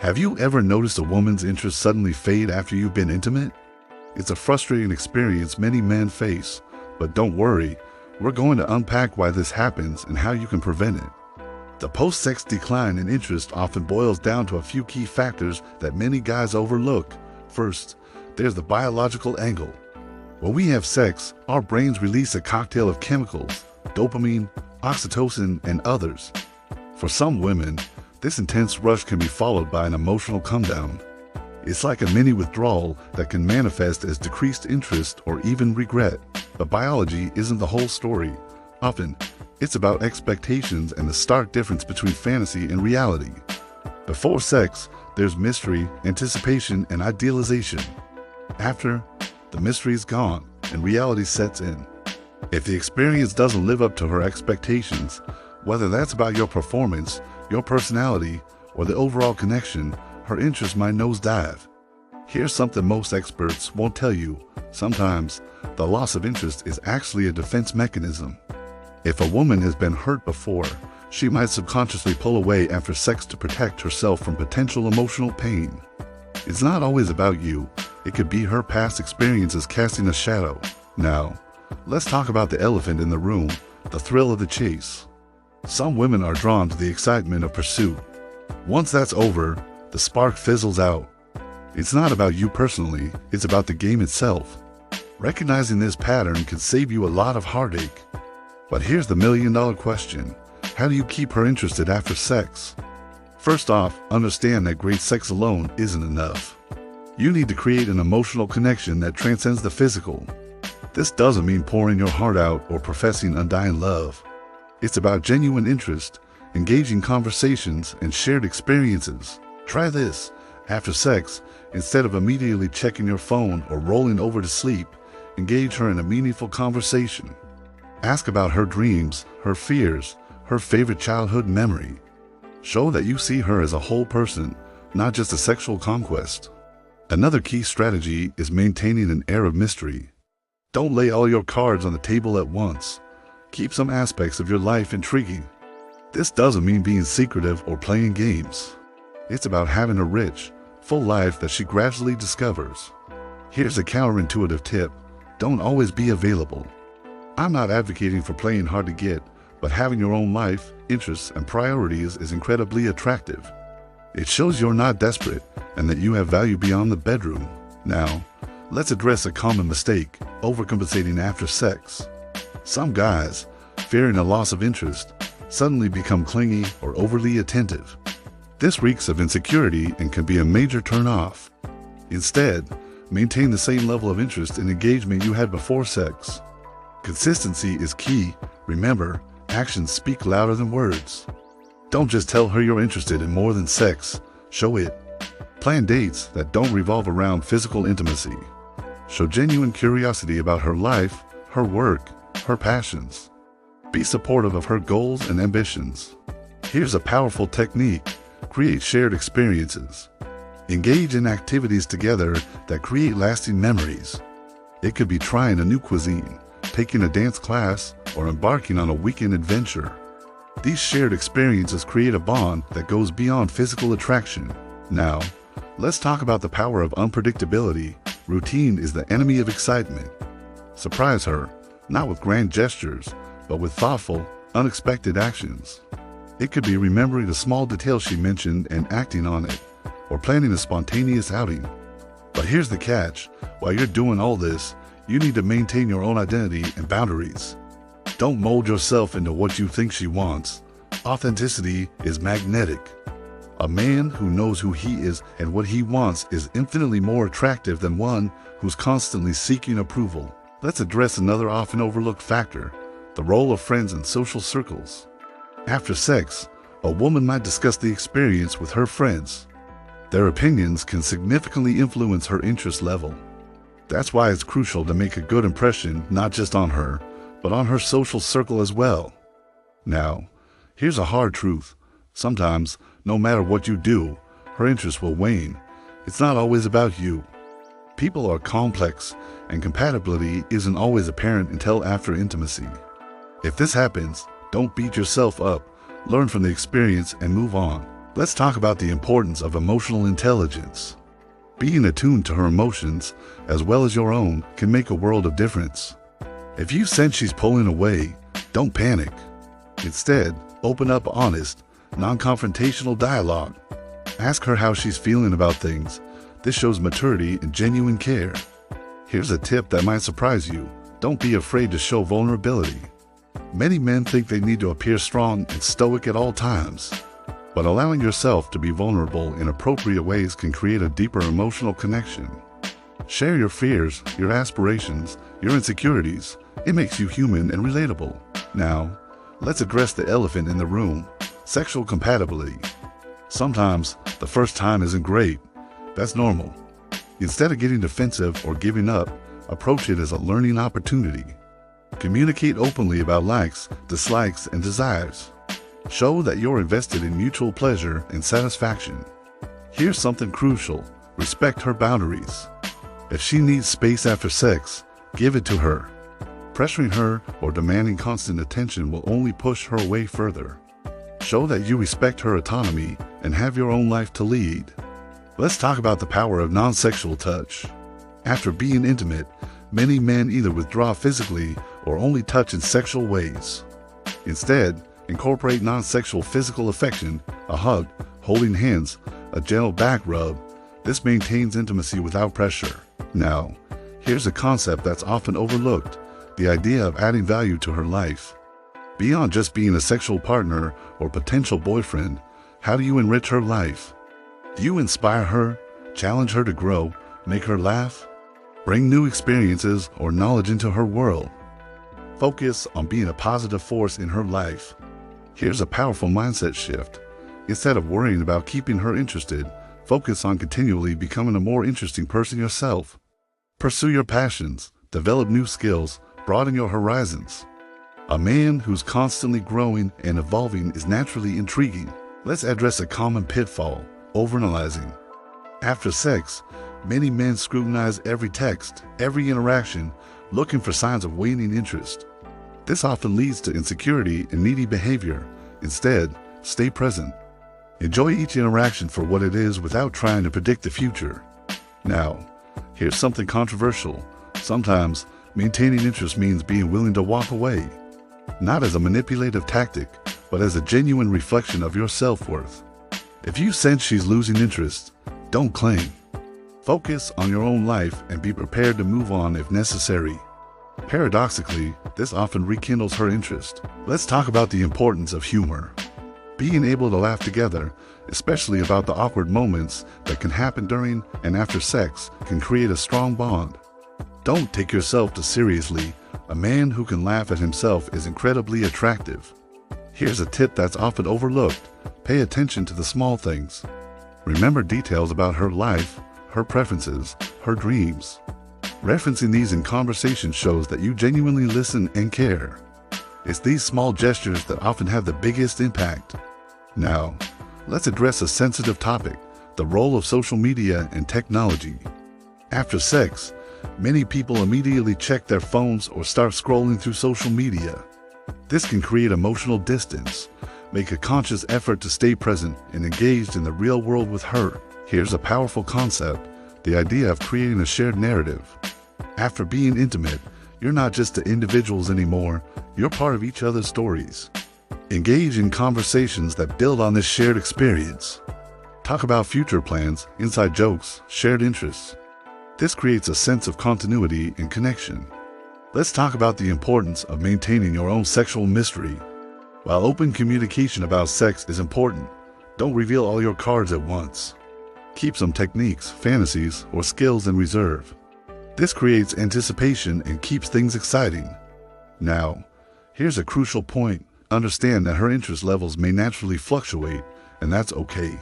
Have you ever noticed a woman's interest suddenly fade after you've been intimate? It's a frustrating experience many men face, but don't worry, we're going to unpack why this happens and how you can prevent it. The post-sex decline in interest often boils down to a few key factors that many guys overlook. First, there's the biological angle. When we have sex, our brains release a cocktail of chemicals, dopamine, oxytocin, and others. For some women, this intense rush can be followed by an emotional come-down. It's like a mini withdrawal that can manifest as decreased interest or even regret. But biology isn't the whole story. Often, it's about expectations and the stark difference between fantasy and reality. Before sex, there's mystery, anticipation, and idealization. After, the mystery is gone and reality sets in. If the experience doesn't live up to her expectations, whether that's about your performance, your personality, or the overall connection, her interest might nosedive. Here's something most experts won't tell you. Sometimes, the loss of interest is actually a defense mechanism. If a woman has been hurt before, she might subconsciously pull away after sex to protect herself from potential emotional pain. It's not always about you. It could be her past experiences casting a shadow. Now, let's talk about the elephant in the room, the thrill of the chase. Some women are drawn to the excitement of pursuit. Once that's over, the spark fizzles out. It's not about you personally, it's about the game itself. Recognizing this pattern can save you a lot of heartache. But here's the million-dollar question. How do you keep her interested after sex? First off, understand that great sex alone isn't enough. You need to create an emotional connection that transcends the physical. This doesn't mean pouring your heart out or professing undying love. It's about genuine interest, engaging conversations, and shared experiences. Try this. After sex, instead of immediately checking your phone or rolling over to sleep, engage her in a meaningful conversation. Ask about her dreams, her fears, her favorite childhood memory. Show that you see her as a whole person, not just a sexual conquest. Another key strategy is maintaining an air of mystery. Don't lay all your cards on the table at once. Keep some aspects of your life intriguing. This doesn't mean being secretive or playing games. It's about having a rich, full life that she gradually discovers. Here's a counterintuitive tip. Don't always be available. I'm not advocating for playing hard to get, but having your own life, interests, and priorities is incredibly attractive. It shows you're not desperate and that you have value beyond the bedroom. Now, let's address a common mistake, overcompensating after sex. Some guys, fearing a loss of interest, suddenly become clingy or overly attentive. This reeks of insecurity and can be a major turn-off. Instead, maintain the same level of interest and engagement you had before sex. Consistency is key. Remember, actions speak louder than words. Don't just tell her you're interested in more than sex. Show it. Plan dates that don't revolve around physical intimacy. Show genuine curiosity about her life, her work, her passions. Be supportive of her goals and ambitions. Here's a powerful technique. Create shared experiences. Engage in activities together that create lasting memories. It could be trying a new cuisine, taking a dance class, or embarking on a weekend adventure. These shared experiences create a bond that goes beyond physical attraction. Now, let's talk about the power of unpredictability. Routine is the enemy of excitement. Surprise her, not with grand gestures, but with thoughtful, unexpected actions. It could be remembering a small detail she mentioned and acting on it, or planning a spontaneous outing. But here's the catch. While you're doing all this, you need to maintain your own identity and boundaries. Don't mold yourself into what you think she wants. Authenticity is magnetic. A man who knows who he is and what he wants is infinitely more attractive than one who's constantly seeking approval. Let's address another often overlooked factor, the role of friends and social circles. After sex, a woman might discuss the experience with her friends. Their opinions can significantly influence her interest level. That's why it's crucial to make a good impression not just on her, but on her social circle as well. Now, here's a hard truth. Sometimes, no matter what you do, her interest will wane. It's not always about you. People are complex, and compatibility isn't always apparent until after intimacy. If this happens, don't beat yourself up. Learn from the experience and move on. Let's talk about the importance of emotional intelligence. Being attuned to her emotions, as well as your own, can make a world of difference. If you sense she's pulling away, don't panic. Instead, open up honest, non-confrontational dialogue. Ask her how she's feeling about things. This shows maturity and genuine care. Here's a tip that might surprise you. Don't be afraid to show vulnerability. Many men think they need to appear strong and stoic at all times. But allowing yourself to be vulnerable in appropriate ways can create a deeper emotional connection. Share your fears, your aspirations, your insecurities. It makes you human and relatable. Now, let's address the elephant in the room: sexual compatibility. Sometimes the first time isn't great. That's normal. Instead of getting defensive or giving up, approach it as a learning opportunity. Communicate openly about likes, dislikes, and desires. Show that you're invested in mutual pleasure and satisfaction. Here's something crucial: respect her boundaries. If she needs space after sex, give it to her. Pressuring her or demanding constant attention will only push her away further. Show that you respect her autonomy and have your own life to lead. Let's talk about the power of non-sexual touch. After being intimate, many men either withdraw physically or only touch in sexual ways. Instead, incorporate non-sexual physical affection, a hug, holding hands, a gentle back rub. This maintains intimacy without pressure. Now, here's a concept that's often overlooked: the idea of adding value to her life. Beyond just being a sexual partner or potential boyfriend, how do you enrich her life? Do you inspire her, challenge her to grow, make her laugh, bring new experiences or knowledge into her world? Focus on being a positive force in her life. Here's a powerful mindset shift. Instead of worrying about keeping her interested, focus on continually becoming a more interesting person yourself. Pursue your passions, develop new skills, broaden your horizons. A man who's constantly growing and evolving is naturally intriguing. Let's address a common pitfall: overanalyzing. After sex, many men scrutinize every text, every interaction, looking for signs of waning interest. This often leads to insecurity and needy behavior. Instead, stay present. Enjoy each interaction for what it is without trying to predict the future. Now, here's something controversial. Sometimes, maintaining interest means being willing to walk away. Not as a manipulative tactic, but as a genuine reflection of your self-worth. If you sense she's losing interest, don't cling. Focus on your own life and be prepared to move on if necessary. Paradoxically, this often rekindles her interest. Let's talk about the importance of humor. Being able to laugh together, especially about the awkward moments that can happen during and after sex, can create a strong bond. Don't take yourself too seriously. A man who can laugh at himself is incredibly attractive. Here's a tip that's often overlooked: pay attention to the small things. Remember details about her life, her preferences, her dreams. Referencing these in conversation shows that you genuinely listen and care. It's these small gestures that often have the biggest impact. Now, let's address a sensitive topic: the role of social media and technology. After sex, many people immediately check their phones or start scrolling through social media. This can create emotional distance. Make a conscious effort to stay present and engaged in the real world with her. Here's a powerful concept: the idea of creating a shared narrative. After being intimate, you're not just the individuals anymore, you're part of each other's stories. Engage in conversations that build on this shared experience. Talk about future plans, inside jokes, shared interests. This creates a sense of continuity and connection. Let's talk about the importance of maintaining your own sexual mystery. While open communication about sex is important, don't reveal all your cards at once. Keep some techniques, fantasies, or skills in reserve. This creates anticipation and keeps things exciting. Now, here's a crucial point. Understand that her interest levels may naturally fluctuate, and that's okay.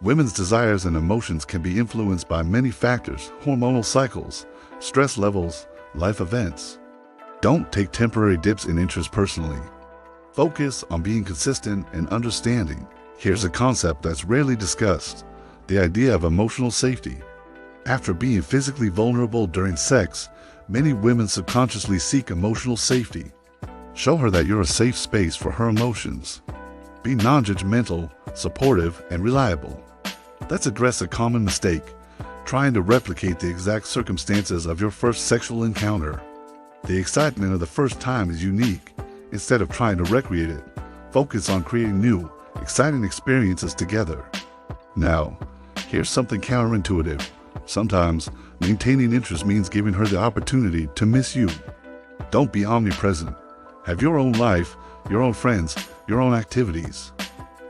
Women's desires and emotions can be influenced by many factors: hormonal cycles, stress levels, life events. Don't take temporary dips in interest personally. Focus on being consistent and understanding. Here's a concept that's rarely discussed: the idea of emotional safety. After being physically vulnerable during sex, many women subconsciously seek emotional safety. Show her that you're a safe space for her emotions. Be non-judgmental, supportive, and reliable. Let's address a common mistake: trying to replicate the exact circumstances of your first sexual encounter. The excitement of the first time is unique. Instead of trying to recreate it, focus on creating new, exciting experiences together. Now, here's something counterintuitive. Sometimes, maintaining interest means giving her the opportunity to miss you. Don't be omnipresent. Have your own life, your own friends, your own activities.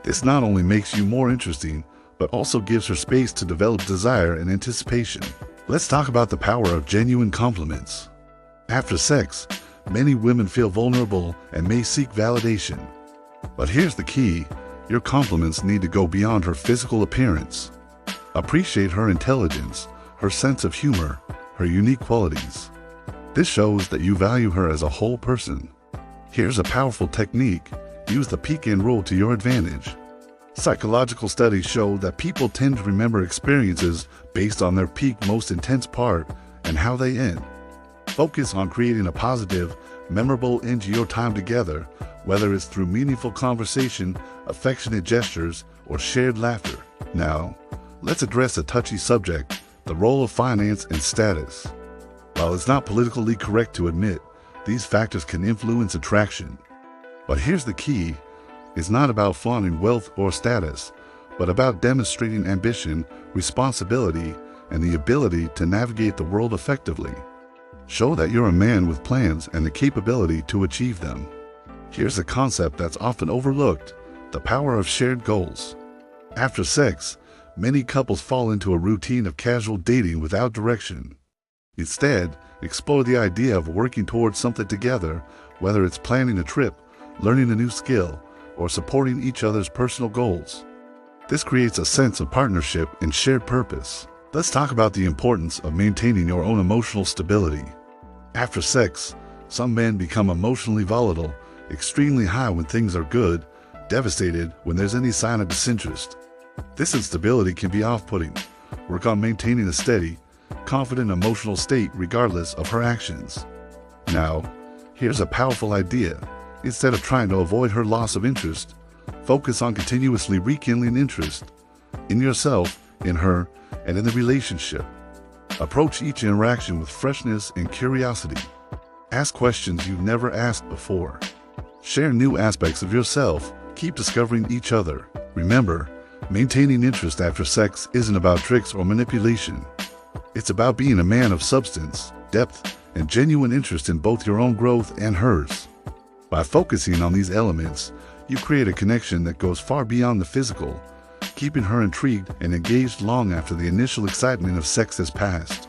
This not only makes you more interesting, but also gives her space to develop desire and anticipation. Let's talk about the power of genuine compliments. After sex, many women feel vulnerable and may seek validation. But here's the key: your compliments need to go beyond her physical appearance. Appreciate her intelligence, her sense of humor, her unique qualities. This shows that you value her as a whole person. Here's a powerful technique: use the peek-in rule to your advantage. Psychological studies show that people tend to remember experiences based on their peak, most intense part and how they end. Focus on creating a positive, memorable end to your time together, whether it's through meaningful conversation, affectionate gestures, or shared laughter. Now, let's address a touchy subject: the role of finance and status. While it's not politically correct to admit, these factors can influence attraction. But here's the key: it's not about flaunting wealth or status, but about demonstrating ambition, responsibility, and the ability to navigate the world effectively. Show that you're a man with plans and the capability to achieve them. Here's a concept that's often overlooked: the power of shared goals. After sex, many couples fall into a routine of casual dating without direction. Instead, explore the idea of working towards something together, whether it's planning a trip, learning a new skill, or supporting each other's personal goals. This creates a sense of partnership and shared purpose. Let's talk about the importance of maintaining your own emotional stability. After sex, some men become emotionally volatile, extremely high when things are good, devastated when there's any sign of disinterest. This instability can be off-putting. Work on maintaining a steady, confident emotional state regardless of her actions. Now, here's a powerful idea. Instead of trying to avoid her loss of interest, focus on continuously rekindling interest in yourself, in her, and in the relationship. Approach each interaction with freshness and curiosity. Ask questions you've never asked before. Share new aspects of yourself. Keep discovering each other. Remember, maintaining interest after sex isn't about tricks or manipulation. It's about being a man of substance, depth, and genuine interest in both your own growth and hers. By focusing on these elements, you create a connection that goes far beyond the physical, keeping her intrigued and engaged long after the initial excitement of sex has passed.